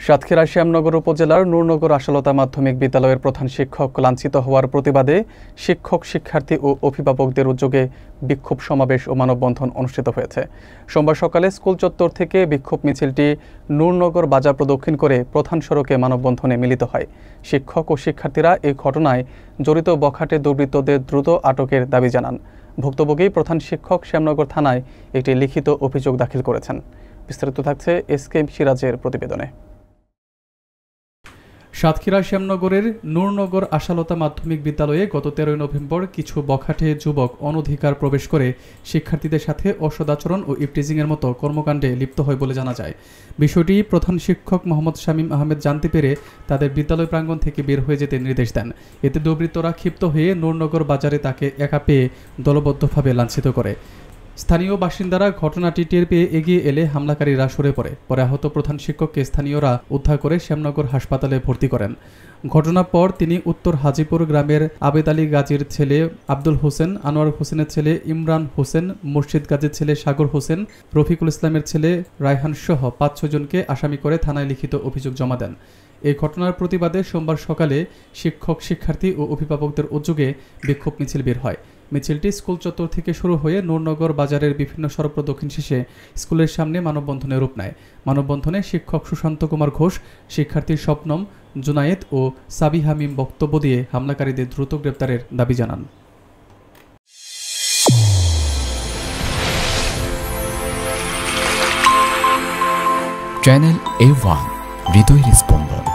সাতক্ষীরা শ্যামনগর উপজেলার নূরনগর আশালতা মাধ্যমিক বিদ্যালয়ের প্রধান শিক্ষক লাঞ্ছিত হওয়ার প্রতিবাদে শিক্ষক শিক্ষার্থী ও অভিভাবকদের উদ্যোগে বিক্ষোভ সমাবেশ ও মানববন্ধন অনুষ্ঠিত হয়েছে। সোমবার সকালে স্কুল চত্বর থেকে বিক্ষোভ মিছিলটি নূরনগর বাজার প্রদক্ষিণ করে প্রধান সড়কে মানববন্ধনে মিলিত হয়। শিক্ষক ও শিক্ষার্থীরা এই ঘটনায় জড়িত বখাটে দুর্বৃত্তদের দ্রুত আটকের দাবি জানান। ভুক্তভোগী প্রধান শিক্ষক শ্যামনগর থানায় একটি লিখিত অভিযোগ দাখিল করেছেন। বিস্তারিত থাকছে এসকে সিরাজের প্রতিবেদনে। সাতক্ষীরা শ্যামনগরের নূরনগর আশালতা মাধ্যমিক বিদ্যালয়ে গত 13 নভেম্বর কিছু বখাটে যুবক অনধিকার প্রবেশ করে শিক্ষার্থীদের সাথে অসদাচরণ ও ইফটিজিংয়ের মতো কর্মকাণ্ডে লিপ্ত হয় বলে জানা যায়। বিষয়টি প্রধান শিক্ষক মোহাম্মদ শামীম আহমেদ জানতে পেরে তাদের বিদ্যালয় প্রাঙ্গণ থেকে বের হয়ে যেতে নির্দেশ দেন। এতে দুর্বৃত্তরা ক্ষিপ্ত হয়ে নূরনগর বাজারে তাকে একা পেয়ে দলবদ্ধভাবে লাঞ্ছিত করে। স্থানীয় বাসিন্দারা ঘটনাটি টের পেয়ে এগিয়ে এলে হামলাকারীরা সরে পরে আহত প্রধান শিক্ষককে স্থানীয়রা উদ্ধার করে শ্যামনগর হাসপাতালে ভর্তি করেন। ঘটনার পর তিনি উত্তর হাজিপুর গ্রামের আবেদ আলী গাজীর ছেলে আব্দুল হোসেন, আনোয়ার হোসেনের ছেলে ইমরান হোসেন, মুর্শিদ গাজীর ছেলে সাগর হোসেন, রফিকুল ইসলামের ছেলে রায়হান সহ 5-6 জনকে আসামি করে থানায় লিখিত অভিযোগ জমা দেন। এই ঘটনার প্রতিবাদে সোমবার সকালে শিক্ষক শিক্ষার্থী ও অভিভাবকদের উদ্যোগে বিক্ষোভ মিছিল বের হয়। মিছিলটি স্কুল চত্বর থেকে শুরু হয়ে নূরনগর বাজারের বিভিন্ন সড়ক প্রদক্ষিণ শেষে স্কুলের সামনে মানববন্ধনে রূপ নেয়। মানববন্ধনে শিক্ষক সুশান্ত কুমার ঘোষ, শিক্ষার্থী স্বপ্নম, জুনায়েদ ও সাবি হামিম বক্তব্য দিয়ে হামলাকারীদের দ্রুত গ্রেপ্তারের দাবি জানান। চ্যানেল A1 হৃদয়ের স্পন্দন।